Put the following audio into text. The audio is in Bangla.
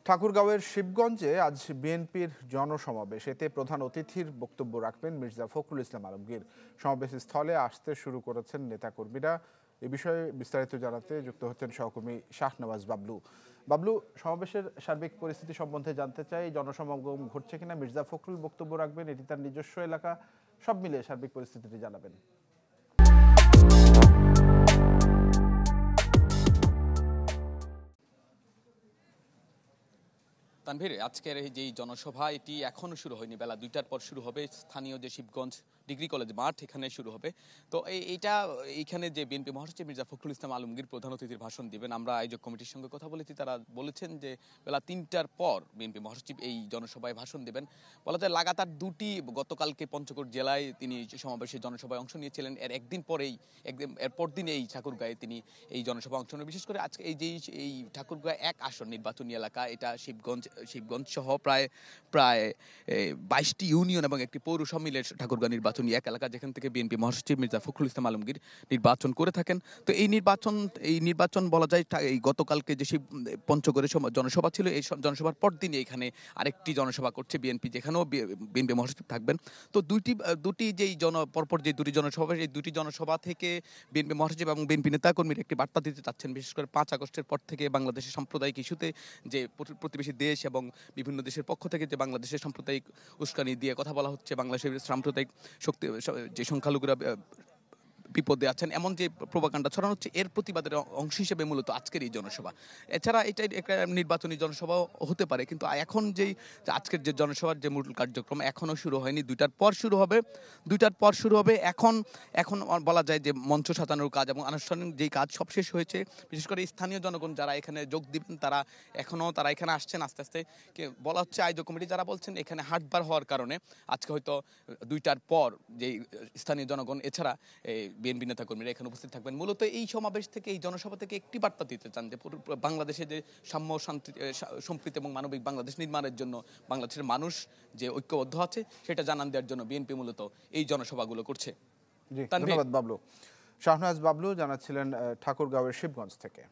ঠাকুরগাঁওয়ের শিবগঞ্জে আজ বিএনপির জনসমাবেশ। এতে প্রধান অতিথির বক্তব্য রাখবেন মির্জা ফখরুল ইসলাম আলমগীর। সমাবেশ স্থলে আসতে শুরু করেছেন নেতাকর্মীরা। এ বিষয়ে বিস্তারিত জানাতে যুক্ত হচ্ছেন সহকর্মী শাহনওয়াজ বাবলু। বাবলু, সমাবেশের সার্বিক পরিস্থিতি সম্বন্ধে জানতে চাই। জনসমাগম ঘটছে কিনা, মির্জা ফখরুল বক্তব্য রাখবেন, এটি তার নিজস্ব এলাকা, সব মিলিয়ে সার্বিক পরিস্থিতিটি জানাবেন। তানভীর, আজকের এই যে জনসভা এটি এখনো শুরু হয়নি, বেলা 2টার পর শুরু হবে। স্থানীয় যে শিবগঞ্জ ডিগ্রি কলেজ মাঠ, এখানে শুরু হবে। তো এইখানে যে বিএনপি মহাসচিব মির্জা ফখরুল ইসলাম আলমগীর প্রধান অতিথির ভাষণ দিবেন। আমরা আয়োজক কমিটির সঙ্গে কথা বলেছি, তারা বলেছেন যে বেলা 3টার পর বিএনপি মহাসচিব এই জনসভায় ভাষণ দেবেন। বলা যায় লাগাতার দুটি, গতকালকে পঞ্চগড় জেলায় তিনি সমাবেশে জনসভায় অংশ নিয়েছিলেন, এর পরদিন এই ঠাকুরগাঁয়ে তিনি এই জনসভা অংশ নেন। বিশেষ করে আজকে এই ঠাকুরগাঁ 1 আসন নির্বাচনী এলাকা, এটা শিবগঞ্জ সহ প্রায় 22টি ইউনিয়ন এবং একটি পৌরসভা মিলে ঠাকুরগাঁও নির্বাচনী এক এলাকা, যেখান থেকে বিএনপি মহাসচিব মির্জা ফখরুল ইসলাম আলমগীর নির্বাচন করে থাকেন। তো এই নির্বাচন বলা যায় এই গতকালকে যে পঞ্চগড়ে জনসভা ছিল, এই জনসভার পর দিনে এখানে আরেকটি জনসভা করছে বিএনপি, যেখানেও বিএনপি মহাসচিব থাকবেন। তো দুটি পরপর যে দুটি জনসভা, এই দুটি জনসভা থেকে বিএনপি মহাসচিব এবং বিএনপি নেতাকর্মীরা একটি বার্তা দিতে চাচ্ছেন। বিশেষ করে 5 আগস্টের পর থেকে বাংলাদেশের সাম্প্রদায়িক ইস্যুতে যে প্রতিবেশী দেশ এবং বিভিন্ন দেশের পক্ষ থেকে যে বাংলাদেশের সাম্প্রদায়িক উস্কানি দিয়ে কথা বলা হচ্ছে, বাংলাদেশের সাম্প্রদায়িক শক্তি যে সংখ্যালঘুরা বিপদে আছেন, এমন যে প্রোপাগান্ডা ছড়ানো হচ্ছে, এর প্রতিবাদের অংশ হিসেবে মূলত আজকের এই জনসভা। এছাড়া এটা একটা নির্বাচনী জনসভাও হতে পারে, কিন্তু এখন আজকের যে জনসভার যে মূল কার্যক্রম এখনো শুরু হয়নি। 2টার পর শুরু হবে। এখন বলা যায় যে মঞ্চ সাজানোর কাজ এবং আনুষ্ঠানিক যেই কাজ সব শেষ হয়েছে। বিশেষ করে স্থানীয় জনগণ যারা এখানে যোগ দিবেন, তারা এখানে আসছেন। আস্তে আস্তে বলা হচ্ছে, আয়োজক কমিটি যারা বলছেন, এখানে হাটবার হওয়ার কারণে আজকে হয়তো 2টার পর যে স্থানীয় জনগণ এছাড়া বিএনপি নেতাকর্মীরা এখানে উপস্থিত থাকবেন। মূলত এই সমাবেশ থেকে, এই জনসভা থেকে একটি বার্তা দিতে চান যে বাংলাদেশে যে সাম্য, শান্তি, সম্প্রীতি এবং মানবিক বাংলাদেশ নির্মাণের জন্য বাংলাদেশের মানুষ যে ঐক্যবদ্ধ আছে, সেটা জানান দেওয়ার জন্য বিএনপি মূলত এই জনসভাগুলো করছে। ধন্যবাদ বাবলু। শাহনওয়াজ বাবলু জানাচ্ছিলেন ঠাকুরগাঁওয়ের শিবগঞ্জ থেকে।